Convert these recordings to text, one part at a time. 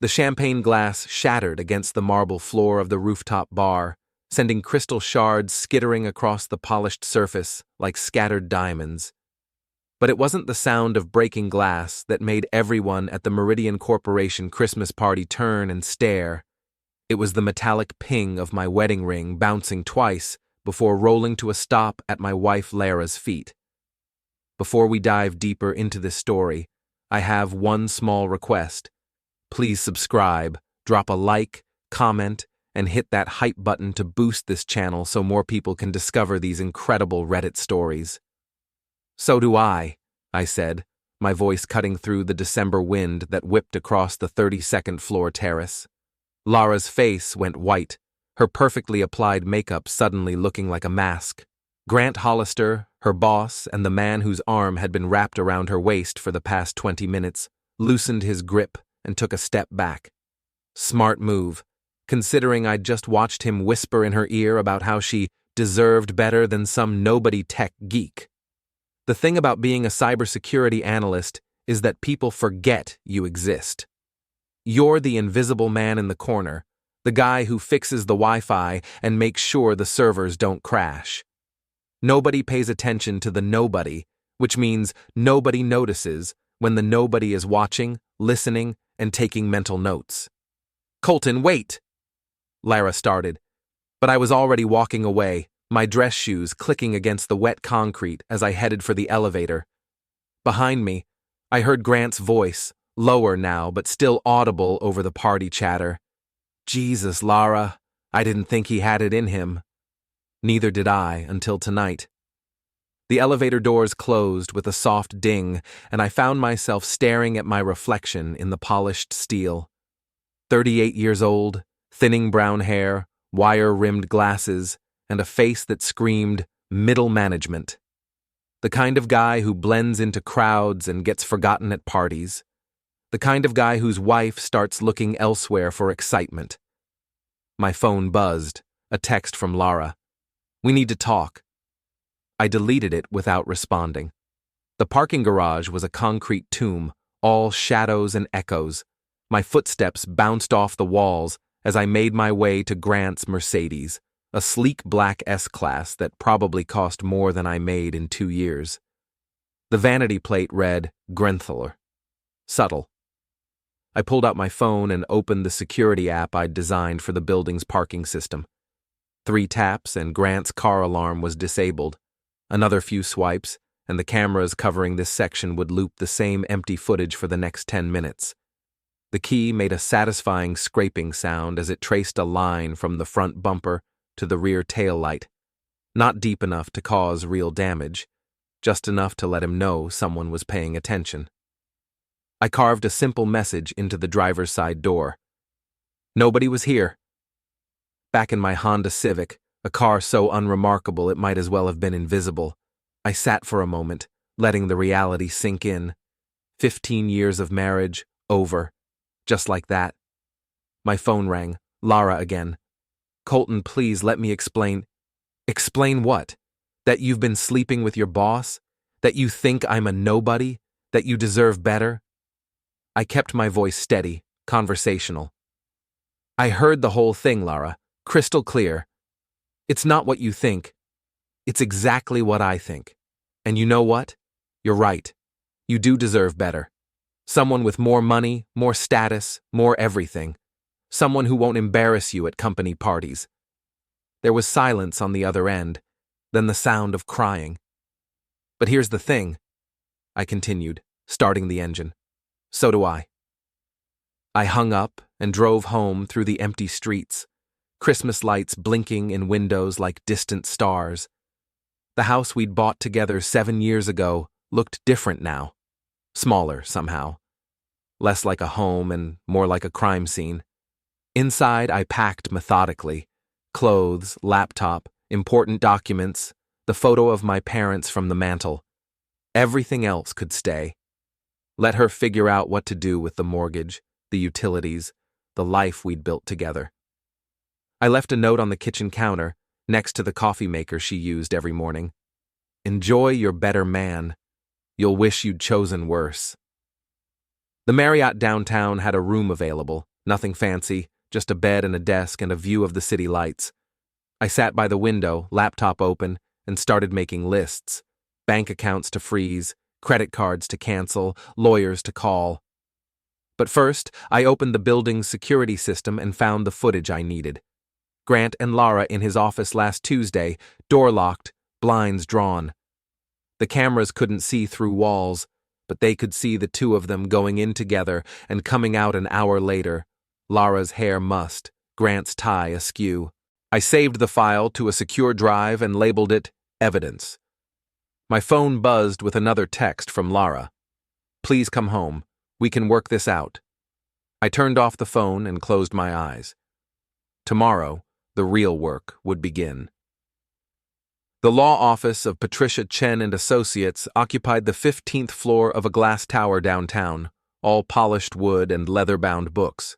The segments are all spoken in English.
The champagne glass shattered against the marble floor of the rooftop bar, sending crystal shards skittering across the polished surface like scattered diamonds. But it wasn't the sound of breaking glass that made everyone at the Meridian Corporation Christmas party turn and stare. It was the metallic ping of my wedding ring bouncing twice before rolling to a stop at my wife Lara's feet. Before we dive deeper into this story, I have one small request. Please subscribe, drop a like, comment, and hit that hype button to boost this channel so more people can discover these incredible Reddit stories. So do I said, my voice cutting through the December wind that whipped across the 32nd floor terrace. Lara's face went white, her perfectly applied makeup suddenly looking like a mask. Grant Hollister, her boss, and the man whose arm had been wrapped around her waist for the past 20 minutes, loosened his grip and took a step back. Smart move, considering I'd just watched him whisper in her ear about how she deserved better than some nobody tech geek. The thing about being a cybersecurity analyst is that people forget you exist. You're the invisible man in the corner, the guy who fixes the Wi-Fi and makes sure the servers don't crash. Nobody pays attention to the nobody, which means nobody notices when the nobody is watching, listening, and taking mental notes. "Colton, wait!" Lara started, but I was already walking away, my dress shoes clicking against the wet concrete as I headed for the elevator. Behind me, I heard Grant's voice, lower now but still audible over the party chatter. "Jesus, Lara, I didn't think he had it in him." Neither did I until tonight. The elevator doors closed with a soft ding, and I found myself staring at my reflection in the polished steel. 38 years old, thinning brown hair, wire-rimmed glasses, and a face that screamed middle management. The kind of guy who blends into crowds and gets forgotten at parties. The kind of guy whose wife starts looking elsewhere for excitement. My phone buzzed, a text from Lara. "We need to talk." I deleted it without responding. The parking garage was a concrete tomb, all shadows and echoes. My footsteps bounced off the walls as I made my way to Grant's Mercedes, a sleek black S-Class that probably cost more than I made in 2 years. The vanity plate read, Grenthler. Subtle. I pulled out my phone and opened the security app I'd designed for the building's parking system. 3 taps and Grant's car alarm was disabled. Another few swipes, and the cameras covering this section would loop the same empty footage for the next 10 minutes. The key made a satisfying scraping sound as it traced a line from the front bumper to the rear taillight. Not deep enough to cause real damage, just enough to let him know someone was paying attention. I carved a simple message into the driver's side door. Nobody was here. Back in my Honda Civic, a car so unremarkable it might as well have been invisible, I sat for a moment, letting the reality sink in. 15 years of marriage, over. Just like that. My phone rang. Lara again. "Colton, please let me explain." "Explain what? That you've been sleeping with your boss? That you think I'm a nobody? That you deserve better?" I kept my voice steady, conversational. "I heard the whole thing, Lara. Crystal clear. It's not what you think. It's exactly what I think. And you know what? You're right. You do deserve better. Someone with more money, more status, more everything. Someone who won't embarrass you at company parties." There was silence on the other end, then the sound of crying. "But here's the thing," I continued, starting the engine. "So do I." I hung up and drove home through the empty streets, Christmas lights blinking in windows like distant stars. The house we'd bought together 7 years ago looked different now. Smaller, somehow. Less like a home and more like a crime scene. Inside, I packed methodically. Clothes, laptop, important documents, the photo of my parents from the mantel. Everything else could stay. Let her figure out what to do with the mortgage, the utilities, the life we'd built together. I left a note on the kitchen counter, next to the coffee maker she used every morning. "Enjoy your better man. You'll wish you'd chosen worse." The Marriott downtown had a room available, Nothing fancy, just a bed and a desk and a view of the city lights. I sat by the window, laptop open, and started making lists. Bank accounts to freeze, credit cards to cancel, lawyers to call. But first, I opened the building's security system and found the footage I needed. Grant and Lara in his office last Tuesday, door locked, blinds drawn. The cameras couldn't see through walls, but they could see the two of them going in together and coming out an hour later, Lara's hair mussed, Grant's tie askew. I saved the file to a secure drive and labeled it Evidence. My phone buzzed with another text from Lara. Please come home. We can work this out. I turned off the phone and closed my eyes. Tomorrow, the real work would begin. The law office of Patricia Chen and Associates occupied the 15th floor of a glass tower downtown, all polished wood and leather-bound books.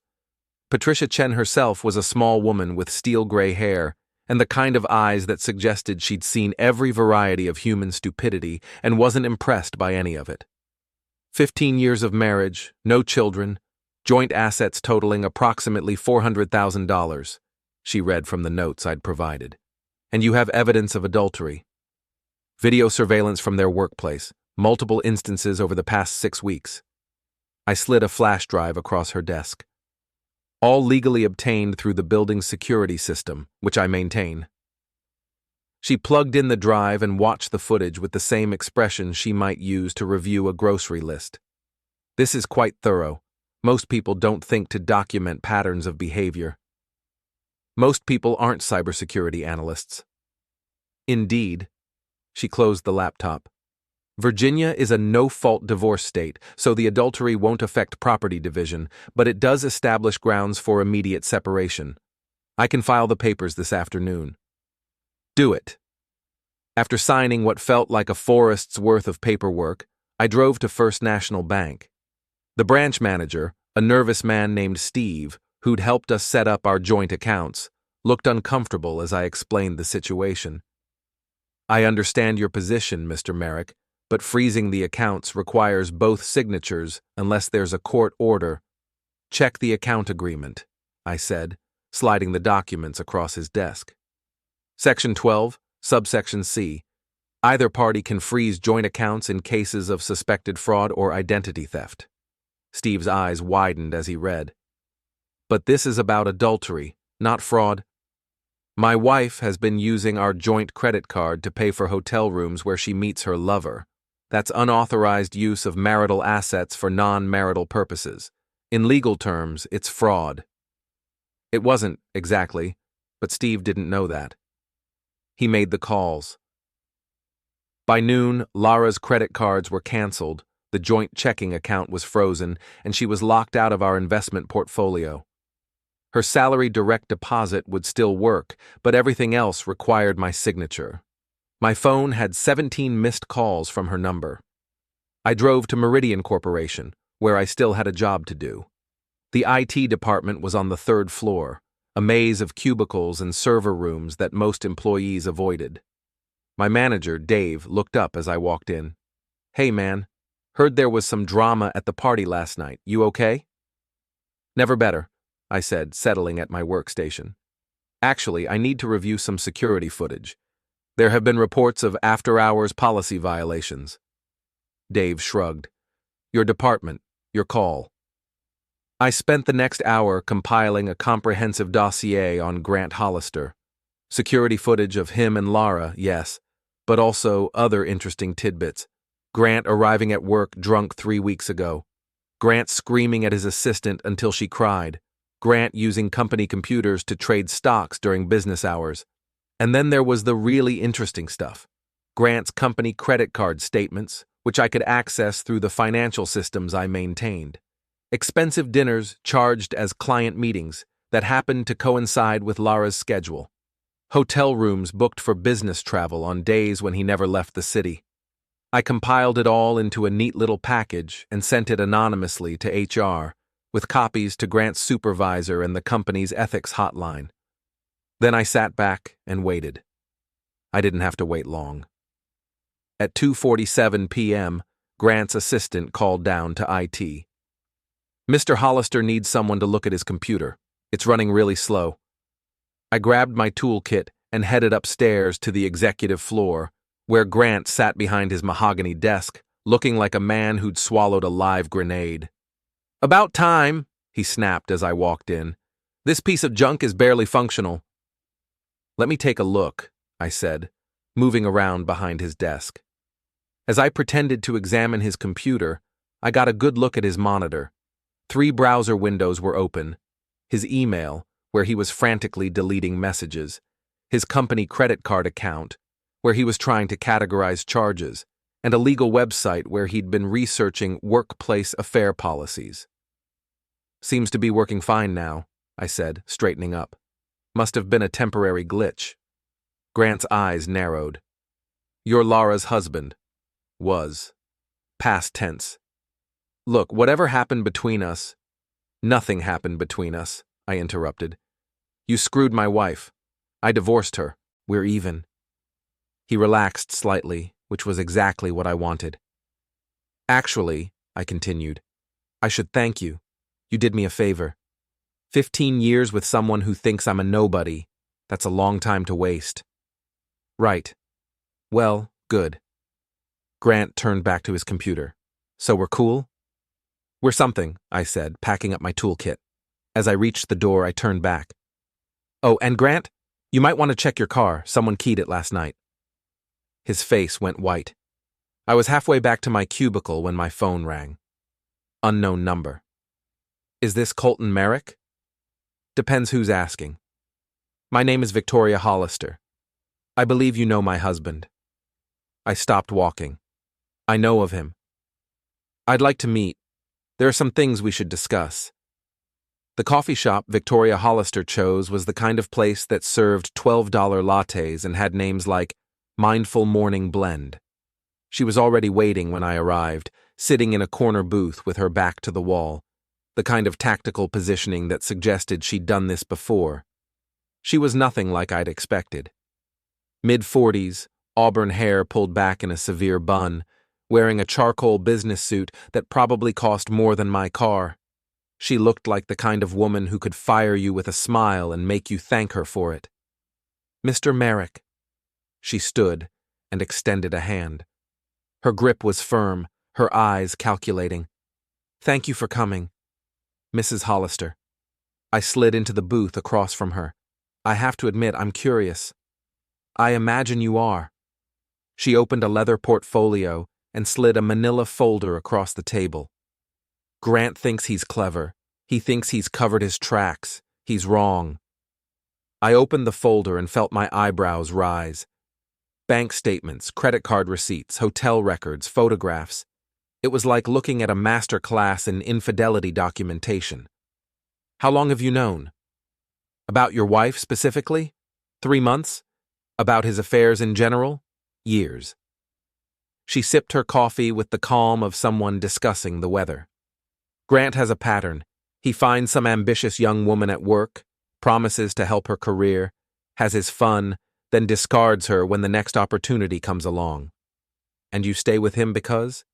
Patricia Chen herself was a small woman with steel-gray hair and the kind of eyes that suggested she'd seen every variety of human stupidity and wasn't impressed by any of it. 15 years of marriage, no children, joint assets totaling approximately $400,000, she read from the notes I'd provided. And you have evidence of adultery. Video surveillance from their workplace, multiple instances over the past 6 weeks. I slid a flash drive across her desk. All legally obtained through the building's security system, which I maintain. She plugged in the drive and watched the footage with the same expression she might use to review a grocery list. This is quite thorough. Most people don't think to document patterns of behavior. Most people aren't cybersecurity analysts. Indeed. She closed the laptop. Virginia is a no-fault divorce state, so the adultery won't affect property division, but it does establish grounds for immediate separation. I can file the papers this afternoon. Do it. After signing what felt like a forest's worth of paperwork, I drove to First National Bank. The branch manager, a nervous man named Steve, who'd helped us set up our joint accounts, looked uncomfortable as I explained the situation. I understand your position, Mr. Merrick, but freezing the accounts requires both signatures unless there's a court order. Check the account agreement, I said, sliding the documents across his desk. Section 12, subsection C. Either party can freeze joint accounts in cases of suspected fraud or identity theft. Steve's eyes widened as he read. But this is about adultery, not fraud. My wife has been using our joint credit card to pay for hotel rooms where she meets her lover. That's unauthorized use of marital assets for non-marital purposes. In legal terms, it's fraud. It wasn't, exactly, but Steve didn't know that. He made the calls. By noon, Lara's credit cards were canceled, the joint checking account was frozen, and she was locked out of our investment portfolio. Her salary direct deposit would still work, but everything else required my signature. My phone had 17 missed calls from her number. I drove to Meridian Corporation, where I still had a job to do. The IT department was on the 3rd floor, a maze of cubicles and server rooms that most employees avoided. My manager, Dave, looked up as I walked in. Hey man, heard there was some drama at the party last night. You okay? Never better, I said, settling at my workstation. Actually, I need to review some security footage. There have been reports of after-hours policy violations. Dave shrugged. Your department, your call. I spent the next hour compiling a comprehensive dossier on Grant Hollister. Security footage of him and Lara, yes, but also other interesting tidbits. Grant arriving at work drunk 3 weeks ago. Grant screaming at his assistant until she cried. Grant using company computers to trade stocks during business hours. And then there was the really interesting stuff. Grant's company credit card statements, which I could access through the financial systems I maintained. Expensive dinners charged as client meetings that happened to coincide with Lara's schedule. Hotel rooms booked for business travel on days when he never left the city. I compiled it all into a neat little package and sent it anonymously to HR, with copies to Grant's supervisor and the company's ethics hotline. Then I sat back and waited. I didn't have to wait long. At 2:47 p.m., Grant's assistant called down to IT. Mr. Hollister needs someone to look at his computer. It's running really slow. I grabbed my toolkit and headed upstairs to the executive floor, where Grant sat behind his mahogany desk, looking like a man who'd swallowed a live grenade. "About time," he snapped as I walked in. "This piece of junk is barely functional." "Let me take a look," I said, moving around behind his desk. As I pretended to examine his computer, I got a good look at his monitor. 3 browser windows were open: his email, where he was frantically deleting messages; his company credit card account, where he was trying to categorize charges; and a legal website where he'd been researching workplace affair policies. "Seems to be working fine now," I said, straightening up. "Must have been a temporary glitch." Grant's eyes narrowed. "You're Laura's husband." "Was." Past tense. "Look, whatever happened between us—" "Nothing happened between us," I interrupted. "You screwed my wife. I divorced her. We're even." He relaxed slightly, which was exactly what I wanted. "Actually," I continued, "I should thank you. You did me a favor. 15 years with someone who thinks I'm a nobody. That's a long time to waste." "Right. Well, good." Grant turned back to his computer. "So we're cool?" "We're something," I said, packing up my toolkit. As I reached the door, I turned back. "Oh, and Grant, you might want to check your car. Someone keyed it last night." His face went white. I was halfway back to my cubicle when my phone rang. Unknown number. "Is this Colton Merrick?" "Depends who's asking." "My name is Victoria Hollister. I believe you know my husband." I stopped walking. "I know of him. I'd like to meet. There are some things we should discuss." The coffee shop Victoria Hollister chose was the kind of place that served $12 lattes and had names like Mindful Morning Blend. She was already waiting when I arrived, sitting in a corner booth with her back to the wall, the kind of tactical positioning that suggested she'd done this before. She was nothing like I'd expected. Mid-40s, auburn hair pulled back in a severe bun, wearing a charcoal business suit that probably cost more than my car. She looked like the kind of woman who could fire you with a smile and make you thank her for it. "Mr. Merrick." She stood and extended a hand. Her grip was firm, her eyes calculating. "Thank you for coming, Mrs. Hollister." I slid into the booth across from her. "I have to admit, I'm curious." "I imagine you are." She opened a leather portfolio and slid a manila folder across the table. "Grant thinks he's clever. He thinks he's covered his tracks. He's wrong." I opened the folder and felt my eyebrows rise. Bank statements, credit card receipts, hotel records, photographs. It was like looking at a master class in infidelity documentation. "How long have you known?" "About your wife specifically?" 3 months. "About his affairs in general?" "Years." She sipped her coffee with the calm of someone discussing the weather. "Grant has a pattern. He finds some ambitious young woman at work, promises to help her career, has his fun, then discards her when the next opportunity comes along." "And you stay with him because?"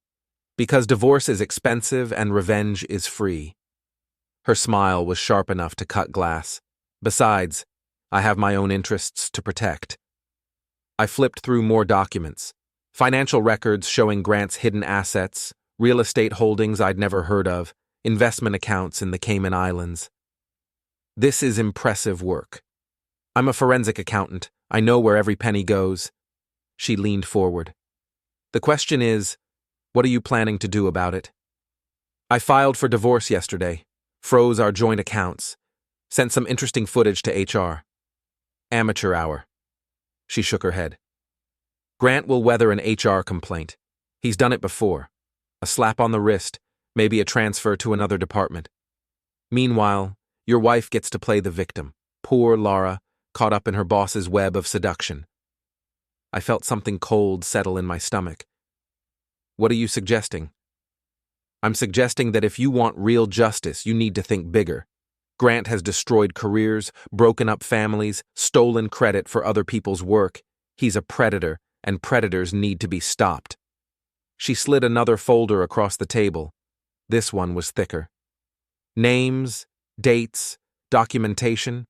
"Because divorce is expensive and revenge is free." Her smile was sharp enough to cut glass. "Besides, I have my own interests to protect." I flipped through more documents. Financial records showing Grant's hidden assets, real estate holdings I'd never heard of, investment accounts in the Cayman Islands. "This is impressive work. I'm a forensic accountant. I know where every penny goes." She leaned forward. "The question is, what are you planning to do about it?" "I filed for divorce yesterday, froze our joint accounts, sent some interesting footage to HR. Amateur hour." She shook her head. "Grant will weather an HR complaint. He's done it before. A slap on the wrist, maybe a transfer to another department. Meanwhile, your wife gets to play the victim. Poor Laura, caught up in her boss's web of seduction." I felt something cold settle in my stomach. "What are you suggesting?" "I'm suggesting that if you want real justice, you need to think bigger. Grant has destroyed careers, broken up families, stolen credit for other people's work. He's a predator, and predators need to be stopped." She slid another folder across the table. This one was thicker. Names, dates, documentation,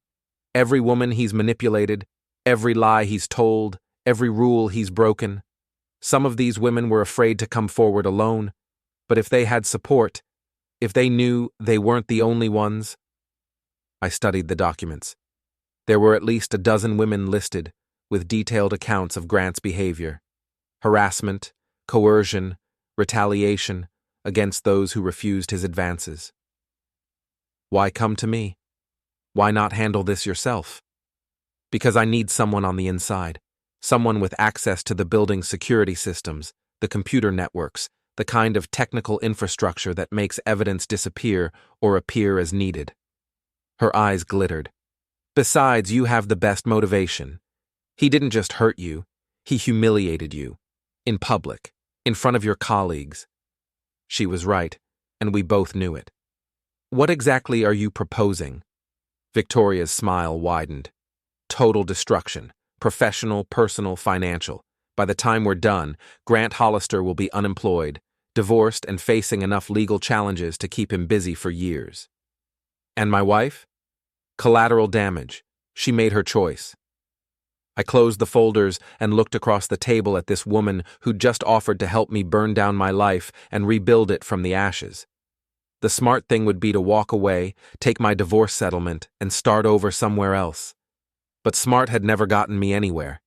every woman he's manipulated, every lie he's told, every rule he's broken. Some of these women were afraid to come forward alone, but if they had support, if they knew they weren't the only ones. I studied the documents. There were at least a dozen women listed, with detailed accounts of Grant's behavior: harassment, coercion, retaliation against those who refused his advances. Why come to me? Why not handle this yourself? Because I need someone on the inside, someone with access to the building's security systems, the computer networks, the kind of technical infrastructure that makes evidence disappear or appear as needed. Her eyes glittered. Besides, you have the best motivation. He didn't just hurt you, he humiliated you. In public, in front of your colleagues. She was right, and we both knew it. What exactly are you proposing? Victoria's smile widened. Total destruction. Professional, personal, financial. By the time we're done, Grant Hollister will be unemployed, divorced, and facing enough legal challenges to keep him busy for years. And my wife? Collateral damage. She made her choice. I closed the folders and looked across the table at this woman who'd just offered to help me burn down my life and rebuild it from the ashes. The smart thing would be to walk away, take my divorce settlement, and start over somewhere else. But smart had never gotten me anywhere.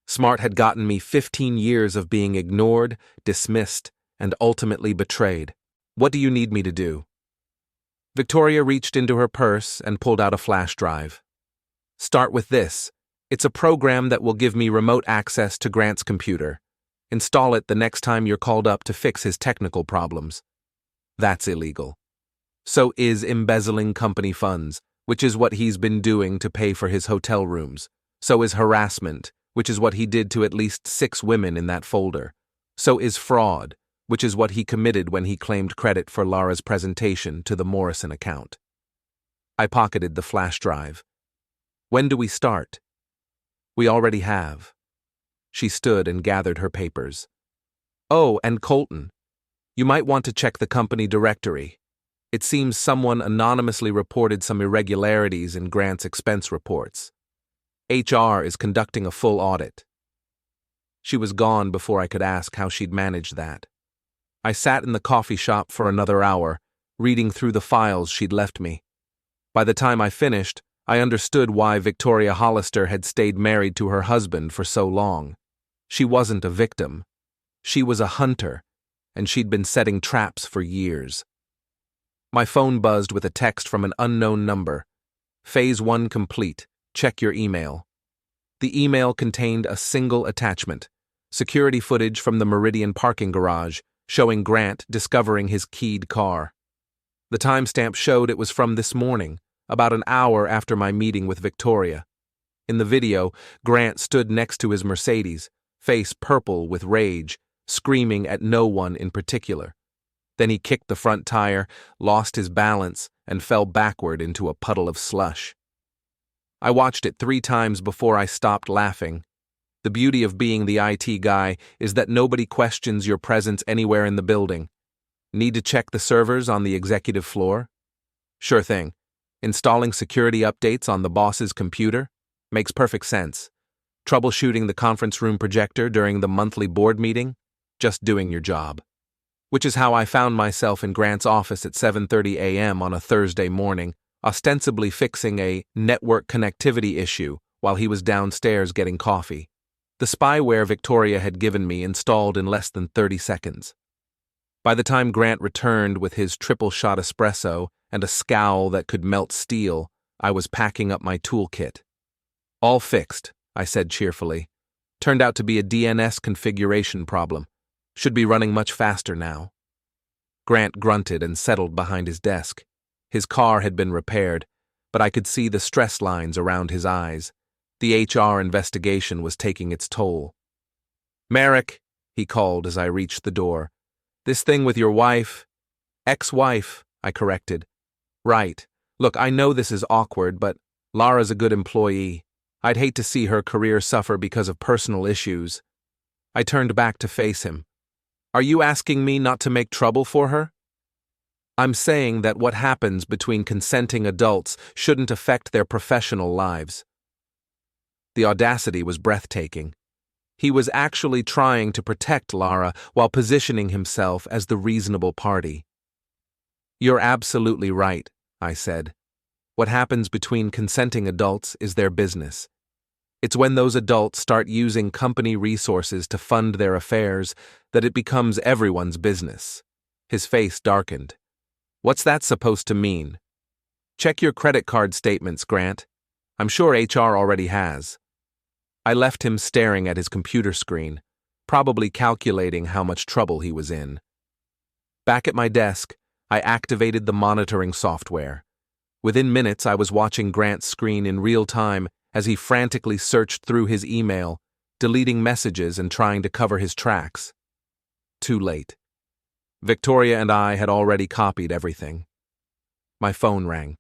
Smart had gotten me 15 years of being ignored, dismissed, and ultimately betrayed. What do you need me to do? Victoria reached into her purse and pulled out a flash drive. Start with this. It's a program that will give me remote access to Grant's computer. Install it the next time you're called up to fix his technical problems. That's illegal. So is embezzling company funds, which is what he's been doing to pay for his hotel rooms. So is harassment, which is what he did to at least 6 women in that folder. So is fraud, which is what he committed when he claimed credit for Lara's presentation to the Morrison account. I pocketed the flash drive. When do we start? We already have. She stood and gathered her papers. Oh, and Colton. You might want to check the company directory. It seems someone anonymously reported some irregularities in Grant's expense reports. HR is conducting a full audit. She was gone before I could ask how she'd managed that. I sat in the coffee shop for another hour, reading through the files she'd left me. By the time I finished, I understood why Victoria Hollister had stayed married to her husband for so long. She wasn't a victim. She was a hunter, and she'd been setting traps for years. My phone buzzed with a text from an unknown number. Phase 1 complete. Check your email. The email contained a single attachment: security footage from the Meridian parking garage, showing Grant discovering his keyed car. The timestamp showed it was from this morning, about an hour after my meeting with Victoria. In the video, Grant stood next to his Mercedes, face purple with rage, screaming at no one in particular. Then he kicked the front tire, lost his balance, and fell backward into a puddle of slush. I watched it 3 times before I stopped laughing. The beauty of being the IT guy is that nobody questions your presence anywhere in the building. Need to check the servers on the executive floor? Sure thing. Installing security updates on the boss's computer? Makes perfect sense. Troubleshooting the conference room projector during the monthly board meeting? Just doing your job. Which is how I found myself in Grant's office at 7:30 a.m. on a Thursday morning, ostensibly fixing a network connectivity issue while he was downstairs getting coffee. The spyware Victoria had given me installed in less than 30 seconds. By the time Grant returned with his triple-shot espresso and a scowl that could melt steel, I was packing up my toolkit. All fixed, I said cheerfully. Turned out to be a DNS configuration problem. Should be running much faster now. Grant grunted and settled behind his desk. His car had been repaired, but I could see the stress lines around his eyes. The HR investigation was taking its toll. Merrick, he called as I reached the door. This thing with your wife? Ex-wife, I corrected. Right. Look, I know this is awkward, but Lara's a good employee. I'd hate to see her career suffer because of personal issues. I turned back to face him. Are you asking me not to make trouble for her? I'm saying that what happens between consenting adults shouldn't affect their professional lives. The audacity was breathtaking. He was actually trying to protect Lara while positioning himself as the reasonable party. You're absolutely right, I said. What happens between consenting adults is their business. It's when those adults start using company resources to fund their affairs that it becomes everyone's business. His face darkened. What's that supposed to mean? Check your credit card statements, Grant. I'm sure HR already has. I left him staring at his computer screen, probably calculating how much trouble he was in. Back at my desk, I activated the monitoring software. Within minutes, I was watching Grant's screen in real time as he frantically searched through his email, deleting messages and trying to cover his tracks. Too late. Victoria and I had already copied everything. My phone rang.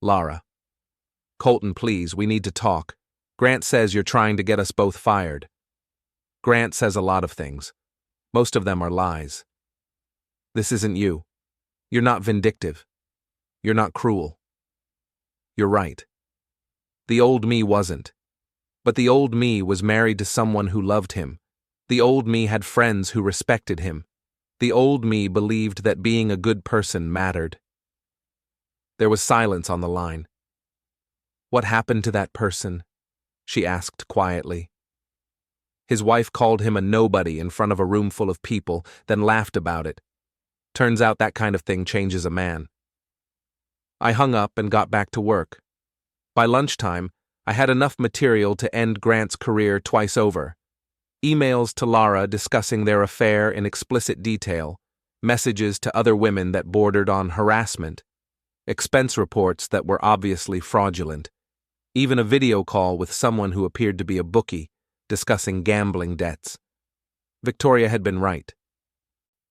Lara. Colton, please, we need to talk. Grant says you're trying to get us both fired. Grant says a lot of things. Most of them are lies. This isn't you. You're not vindictive. You're not cruel. You're right. The old me wasn't. But the old me was married to someone who loved him. The old me had friends who respected him. The old me believed that being a good person mattered. There was silence on the line. What happened to that person? She asked quietly. His wife called him a nobody in front of a room full of people, then laughed about it. Turns out that kind of thing changes a man. I hung up and got back to work. By lunchtime, I had enough material to end Grant's career twice over. Emails to Lara discussing their affair in explicit detail, messages to other women that bordered on harassment, expense reports that were obviously fraudulent, even a video call with someone who appeared to be a bookie, discussing gambling debts. Victoria had been right.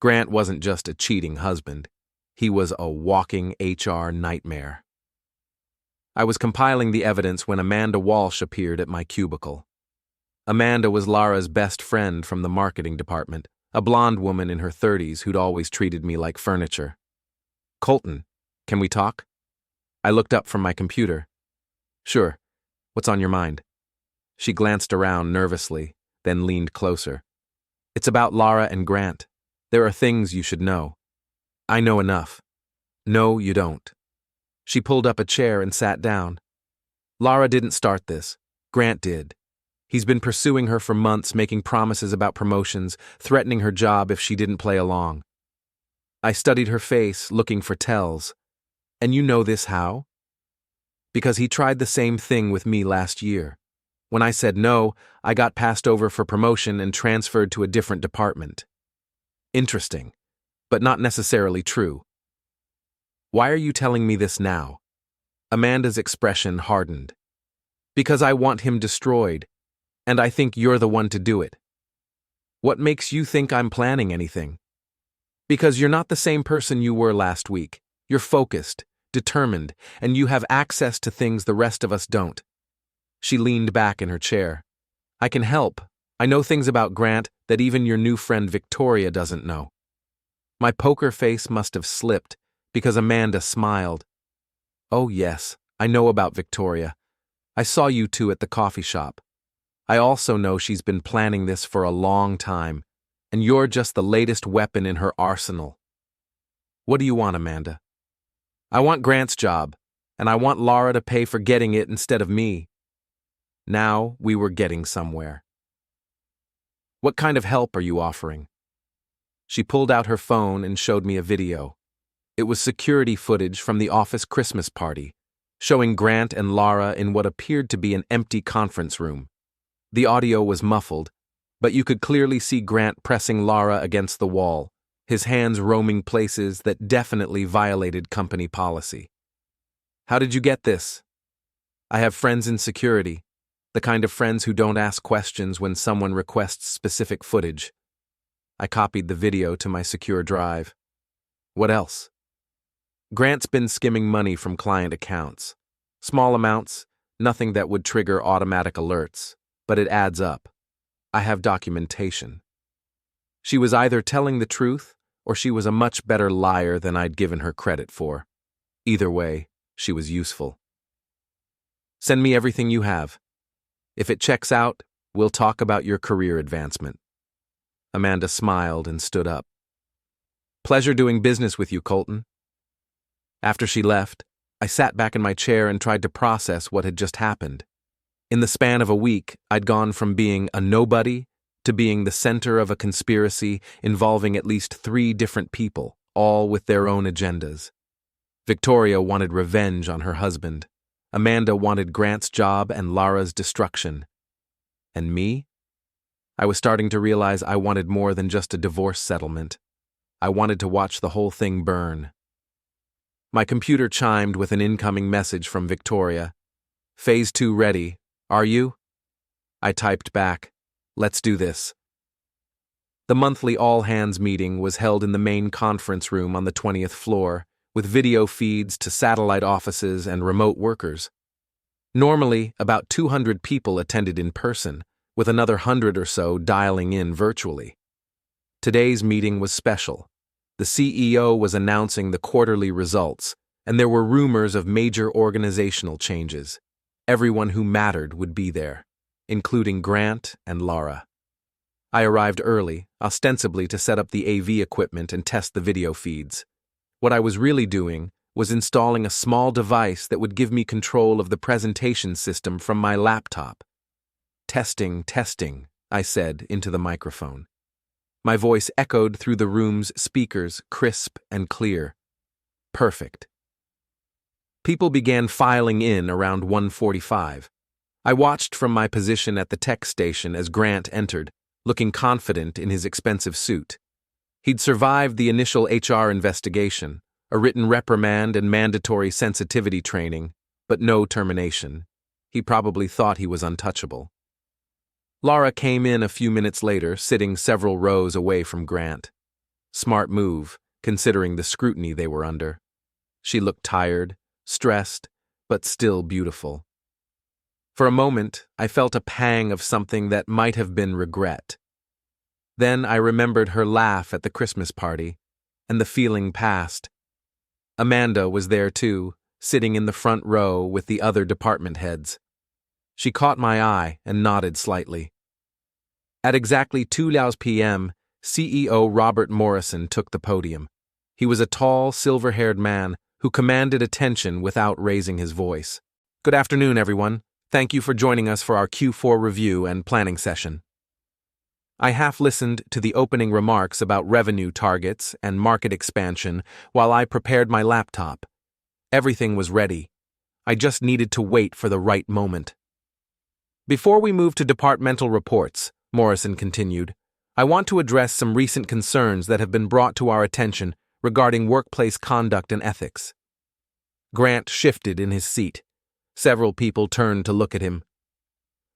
Grant wasn't just a cheating husband. He was a walking HR nightmare. I was compiling the evidence when Amanda Walsh appeared at my cubicle. Amanda was Lara's best friend from the marketing department, a blonde woman in her 30s who'd always treated me like furniture. Colton, can we talk? I looked up from my computer. Sure. What's on your mind? She glanced around nervously, then leaned closer. It's about Lara and Grant. There are things you should know. I know enough. No, you don't. She pulled up a chair and sat down. Lara didn't start this. Grant did. He's been pursuing her for months, making promises about promotions, threatening her job if she didn't play along. I studied her face, looking for tells. And you know this how? Because he tried the same thing with me last year. When I said no, I got passed over for promotion and transferred to a different department. Interesting, but not necessarily true. Why are you telling me this now? Amanda's expression hardened. Because I want him destroyed, and I think you're the one to do it. What makes you think I'm planning anything? Because you're not the same person you were last week. You're focused, determined, and you have access to things the rest of us don't. She leaned back in her chair. I can help. I know things about Grant that even your new friend Victoria doesn't know. My poker face must have slipped because Amanda smiled. Oh yes, I know about Victoria. I saw you two at the coffee shop. I also know she's been planning this for a long time, and you're just the latest weapon in her arsenal. What do you want, Amanda? I want Grant's job, and I want Lara to pay for getting it instead of me. Now we were getting somewhere. What kind of help are you offering? She pulled out her phone and showed me a video. It was security footage from the office Christmas party, showing Grant and Lara in what appeared to be an empty conference room. The audio was muffled, but you could clearly see Grant pressing Lara against the wall, his hands roaming places that definitely violated company policy. How did you get this? I have friends in security, the kind of friends who don't ask questions when someone requests specific footage. I copied the video to my secure drive. What else? Grant's been skimming money from client accounts. Small amounts, nothing that would trigger automatic alerts, but it adds up. I have documentation. She was either telling the truth or she was a much better liar than I'd given her credit for. Either way, she was useful. Send me everything you have. If it checks out, we'll talk about your career advancement. Amanda smiled and stood up. Pleasure doing business with you, Colton. After she left, I sat back in my chair and tried to process what had just happened. In the span of a week, I'd gone from being a nobody to being the center of a conspiracy involving at least 3 different people, all with their own agendas. Victoria wanted revenge on her husband. Amanda wanted Grant's job and Lara's destruction. And me? I was starting to realize I wanted more than just a divorce settlement. I wanted to watch the whole thing burn. My computer chimed with an incoming message from Victoria. Phase 2 ready. Are you? I typed back, let's do this. The monthly all-hands meeting was held in the main conference room on the 20th floor, with video feeds to satellite offices and remote workers. Normally, about 200 people attended in person, with another 100 or so dialing in virtually. Today's meeting was special. The CEO was announcing the quarterly results, and there were rumors of major organizational changes. Everyone who mattered would be there, including Grant and Lara. I arrived early, ostensibly to set up the AV equipment and test the video feeds. What I was really doing was installing a small device that would give me control of the presentation system from my laptop. Testing, I said into the microphone. My voice echoed through the room's speakers, crisp and clear. Perfect. People began filing in around 1:45. I watched from my position at the tech station as Grant entered, looking confident in his expensive suit. He'd survived the initial HR investigation, a written reprimand and mandatory sensitivity training, but no termination. He probably thought he was untouchable. Lara came in a few minutes later, sitting several rows away from Grant. Smart move, considering the scrutiny they were under. She looked tired, stressed, but still beautiful. For a moment, I felt a pang of something that might have been regret. Then I remembered her laugh at the Christmas party, and the feeling passed. Amanda was there too, sitting in the front row with the other department heads. She caught my eye and nodded slightly. At exactly 2 p.m., CEO Robert Morrison took the podium. He was a tall, silver-haired man who commanded attention without raising his voice. Good afternoon, everyone. Thank you for joining us for our Q4 review and planning session. I half-listened to the opening remarks about revenue targets and market expansion while I prepared my laptop. Everything was ready. I just needed to wait for the right moment. Before we move to departmental reports, Morrison continued, I want to address some recent concerns that have been brought to our attention regarding workplace conduct and ethics. Grant shifted in his seat. Several people turned to look at him.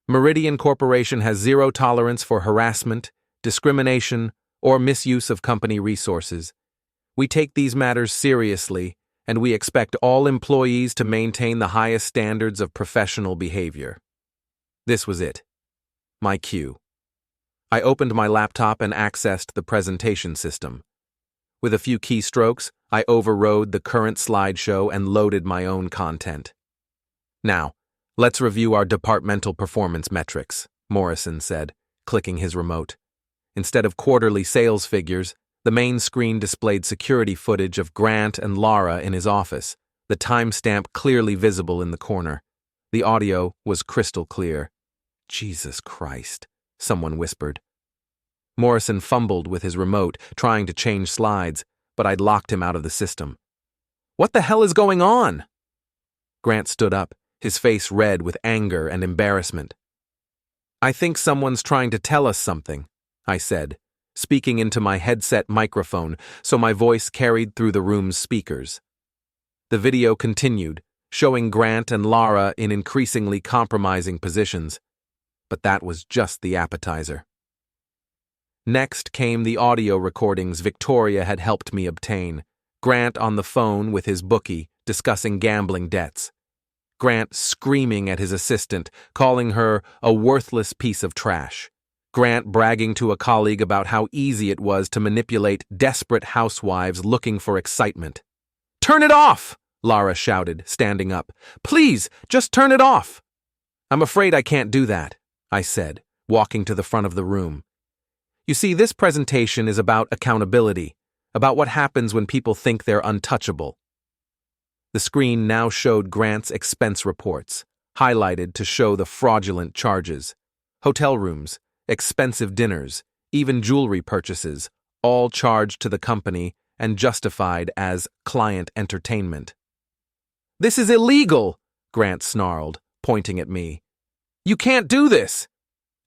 Meridian Corporation has zero tolerance for harassment, discrimination, or misuse of company resources. We take these matters seriously, and we expect all employees to maintain the highest standards of professional behavior. This was it. My cue. I opened my laptop and accessed the presentation system. With a few keystrokes, I overrode the current slideshow and loaded my own content. Now, let's review our departmental performance metrics, Morrison said, clicking his remote. Instead of quarterly sales figures, the main screen displayed security footage of Grant and Lara in his office, the timestamp clearly visible in the corner. The audio was crystal clear. Jesus Christ, someone whispered. Morrison fumbled with his remote, trying to change slides, but I'd locked him out of the system. What the hell is going on? Grant stood up, his face red with anger and embarrassment. I think someone's trying to tell us something, I said, speaking into my headset microphone so my voice carried through the room's speakers. The video continued, showing Grant and Lara in increasingly compromising positions. But that was just the appetizer. Next came the audio recordings Victoria had helped me obtain. Grant on the phone with his bookie, discussing gambling debts. Grant screaming at his assistant, calling her a worthless piece of trash. Grant bragging to a colleague about how easy it was to manipulate desperate housewives looking for excitement. "Turn it off!" Lara shouted, standing up. "Please, just turn it off!" "I'm afraid I can't do that," I said, walking to the front of the room. "You see, this presentation is about accountability, about what happens when people think they're untouchable." The screen now showed Grant's expense reports, highlighted to show the fraudulent charges. Hotel rooms, expensive dinners, even jewelry purchases, all charged to the company and justified as client entertainment. "This is illegal," Grant snarled, pointing at me. "You can't do this."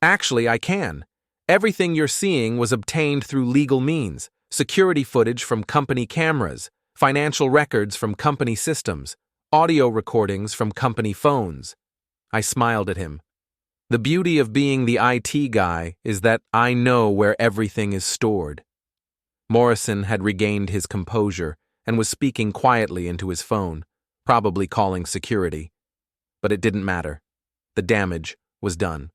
"Actually, I can. Everything you're seeing was obtained through legal means: security footage from company cameras, financial records from company systems, audio recordings from company phones." I smiled at him. The beauty of being the IT guy is that I know where everything is stored. Morrison had regained his composure and was speaking quietly into his phone, probably calling security. But it didn't matter. The damage was done.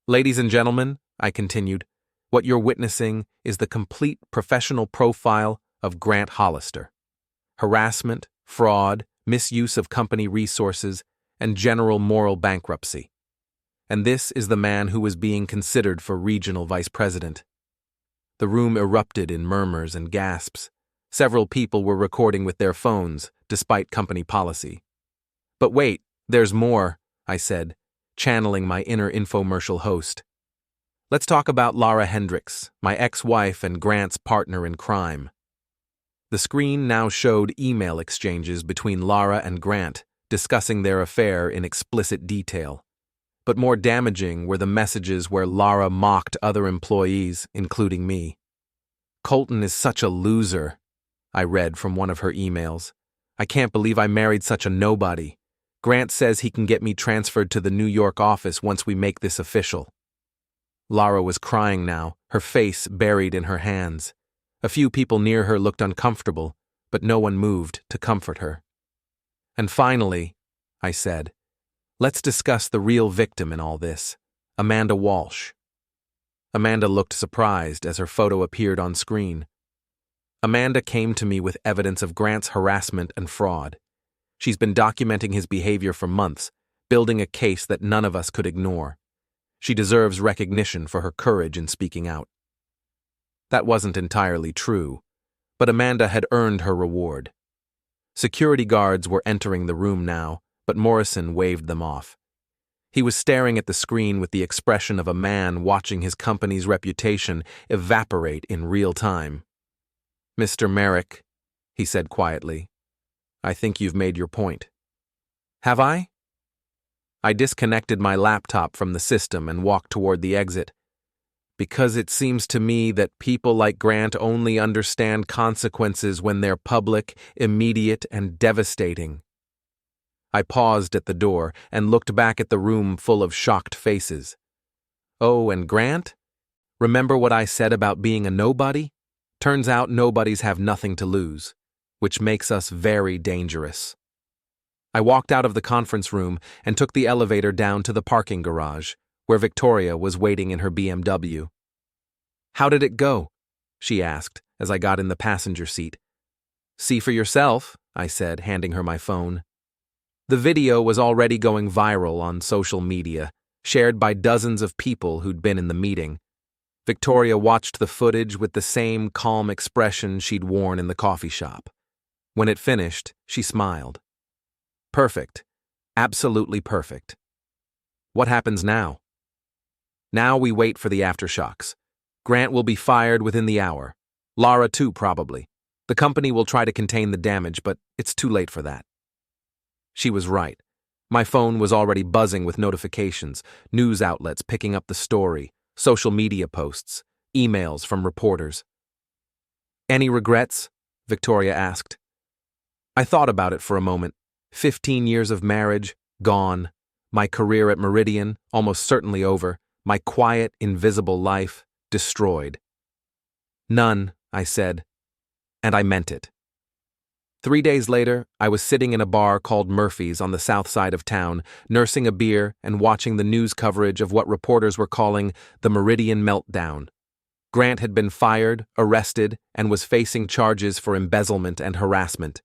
"Ladies and gentlemen," I continued, "what you're witnessing is the complete professional profile of Grant Hollister. Harassment, fraud, misuse of company resources, and general moral bankruptcy. And this is the man who was being considered for regional vice president." The room erupted in murmurs and gasps. Several people were recording with their phones, despite company policy. "But wait, there's more," I said, channeling my inner infomercial host. "Let's talk about Lara Hendricks, my ex-wife and Grant's partner in crime." The screen now showed email exchanges between Lara and Grant, discussing their affair in explicit detail. But more damaging were the messages where Lara mocked other employees, including me. "Colton is such a loser," I read from one of her emails. "I can't believe I married such a nobody. Grant says he can get me transferred to the New York office once we make this official." Lara was crying now, her face buried in her hands. A few people near her looked uncomfortable, but no one moved to comfort her. "And finally," I said, "let's discuss the real victim in all this, Amanda Walsh." Amanda looked surprised as her photo appeared on screen. Amanda came to me with evidence of Grant's harassment and fraud. She's been documenting his behavior for months, building a case that none of us could ignore. She deserves recognition for her courage in speaking out. That wasn't entirely true, but Amanda had earned her reward. Security guards were entering the room now, but Morrison waved them off. He was staring at the screen with the expression of a man watching his company's reputation evaporate in real time. "Mr. Merrick," he said quietly, "I think you've made your point." "Have I?" I disconnected my laptop from the system and walked toward the exit. "Because it seems to me that people like Grant only understand consequences when they're public, immediate, and devastating." I paused at the door and looked back at the room full of shocked faces. "Oh, and Grant? Remember what I said about being a nobody? Turns out nobodies have nothing to lose, which makes us very dangerous." I walked out of the conference room and took the elevator down to the parking garage, where Victoria was waiting in her BMW. "How did it go?" she asked as I got in the passenger seat. "See for yourself," I said, handing her my phone. The video was already going viral on social media, shared by dozens of people who'd been in the meeting. Victoria watched the footage with the same calm expression she'd worn in the coffee shop. When it finished, she smiled. "Perfect. Absolutely perfect. What happens now?" "Now we wait for the aftershocks. Grant will be fired within the hour. Lara too, probably. The company will try to contain the damage, but it's too late for that." She was right. My phone was already buzzing with notifications, news outlets picking up the story, social media posts, emails from reporters. "Any regrets?" Victoria asked. I thought about it for a moment. 15 years of marriage, gone. My career at Meridian, almost certainly over. My quiet, invisible life, destroyed. "None," I said. And I meant it. 3 days later, I was sitting in a bar called Murphy's on the south side of town, nursing a beer and watching the news coverage of what reporters were calling the Meridian Meltdown. Grant had been fired, arrested, and was facing charges for embezzlement and harassment.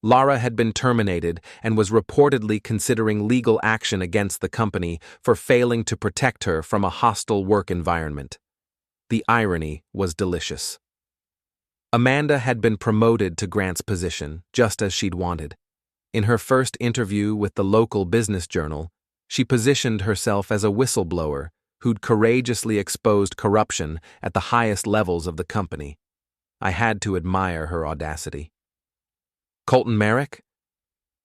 Lara had been terminated and was reportedly considering legal action against the company for failing to protect her from a hostile work environment. The irony was delicious. Amanda had been promoted to Grant's position, just as she'd wanted. In her first interview with the local business journal, she positioned herself as a whistleblower who'd courageously exposed corruption at the highest levels of the company. I had to admire her audacity. Colton Merrick?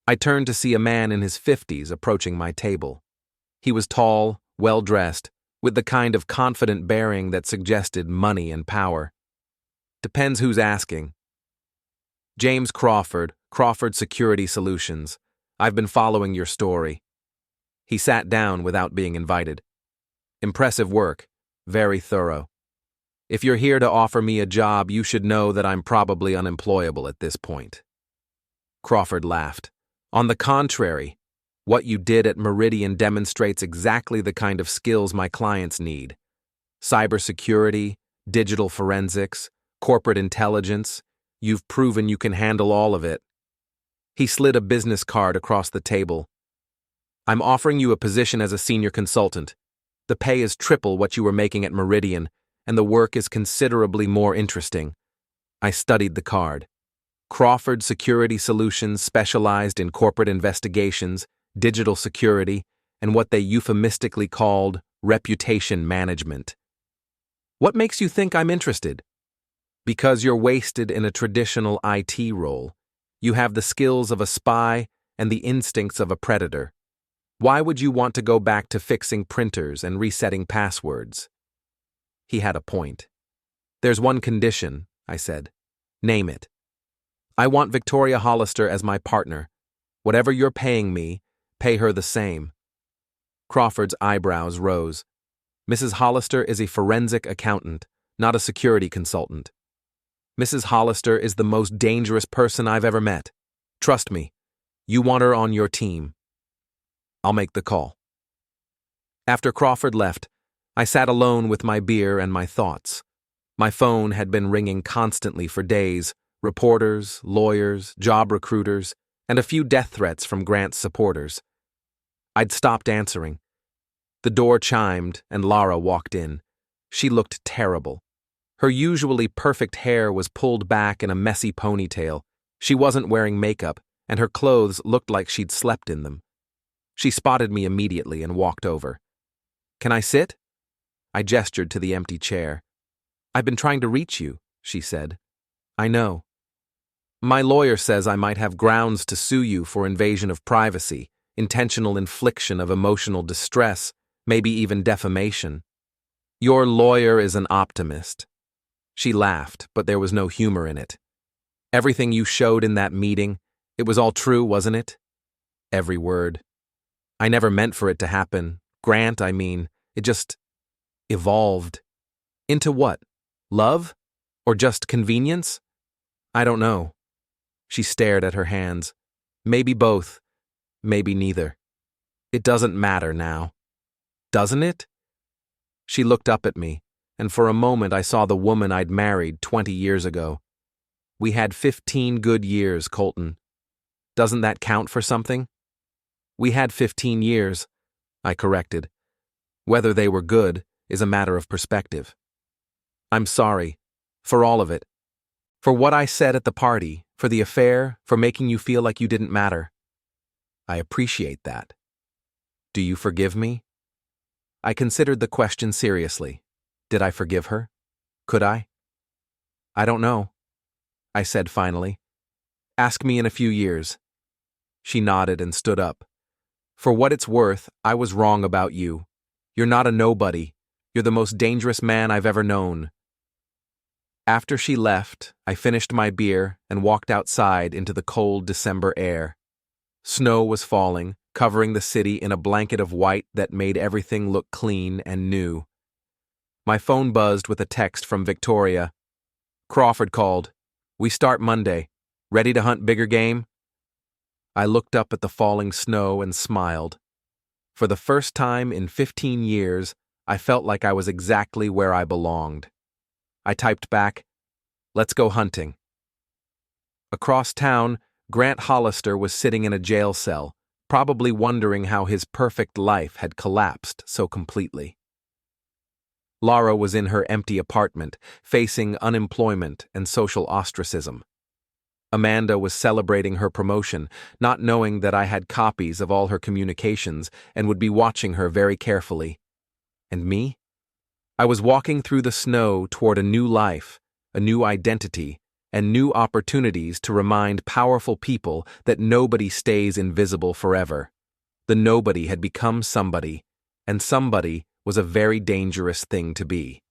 I turned to see a man in his 50s approaching my table. He was tall, well-dressed, with the kind of confident bearing that suggested money and power. Depends who's asking. James Crawford, Crawford Security Solutions. I've been following your story. He sat down without being invited. Impressive work. Very thorough. If you're here to offer me a job, you should know that I'm probably unemployable at this point. Crawford laughed. On the contrary, what you did at Meridian demonstrates exactly the kind of skills my clients need. Cybersecurity, digital forensics, corporate intelligence. You've proven you can handle all of it. He slid a business card across the table. I'm offering you a position as a senior consultant. The pay is triple what you were making at Meridian, and the work is considerably more interesting. I studied the card. Crawford Security Solutions specialized in corporate investigations, digital security, and what they euphemistically called reputation management. What makes you think I'm interested? Because you're wasted in a traditional IT role. You have the skills of a spy and the instincts of a predator. Why would you want to go back to fixing printers and resetting passwords? He had a point. There's one condition, I said. Name it. I want Victoria Hollister as my partner. Whatever you're paying me, pay her the same. Crawford's eyebrows rose. Mrs. Hollister is a forensic accountant, not a security consultant. Mrs. Hollister is the most dangerous person I've ever met. Trust me, you want her on your team. I'll make the call. After Crawford left, I sat alone with my beer and my thoughts. My phone had been ringing constantly for days, reporters, lawyers, job recruiters, and a few death threats from Grant's supporters. I'd stopped answering. The door chimed and Lara walked in. She looked terrible. Her usually perfect hair was pulled back in a messy ponytail. She wasn't wearing makeup, and her clothes looked like she'd slept in them. She spotted me immediately and walked over. Can I sit? I gestured to the empty chair. I've been trying to reach you, she said. I know. My lawyer says I might have grounds to sue you for invasion of privacy, intentional infliction of emotional distress, maybe even defamation. Your lawyer is an optimist. She laughed, but there was no humor in it. Everything you showed in that meeting, it was all true, wasn't it? Every word. I never meant for it to happen. Grant, I mean, it just evolved. Into what? Love? Or just convenience? I don't know. She stared at her hands. Maybe both. Maybe neither. It doesn't matter now. Doesn't it? She looked up at me, and for a moment I saw the woman I'd married 20 years ago. We had 15 good years, Colton. Doesn't that count for something? We had 15 years, I corrected. Whether they were good is a matter of perspective. I'm sorry. For all of it. For what I said at the party, for the affair, for making you feel like you didn't matter. I appreciate that. Do you forgive me? I considered the question seriously. Did I forgive her? Could I? I don't know, I said finally. Ask me in a few years. She nodded and stood up. For what it's worth, I was wrong about you. You're not a nobody. You're the most dangerous man I've ever known. After she left, I finished my beer and walked outside into the cold December air. Snow was falling, covering the city in a blanket of white that made everything look clean and new. My phone buzzed with a text from Victoria. Crawford called. We start Monday. Ready to hunt bigger game? I looked up at the falling snow and smiled. For the first time in 15 years, I felt like I was exactly where I belonged. I typed back, "Let's go hunting." Across town, Grant Hollister was sitting in a jail cell, probably wondering how his perfect life had collapsed so completely. Laura was in her empty apartment, facing unemployment and social ostracism. Amanda was celebrating her promotion, not knowing that I had copies of all her communications and would be watching her very carefully. And me? I was walking through the snow toward a new life, a new identity, and new opportunities to remind powerful people that nobody stays invisible forever. The nobody had become somebody, and somebody was a very dangerous thing to be.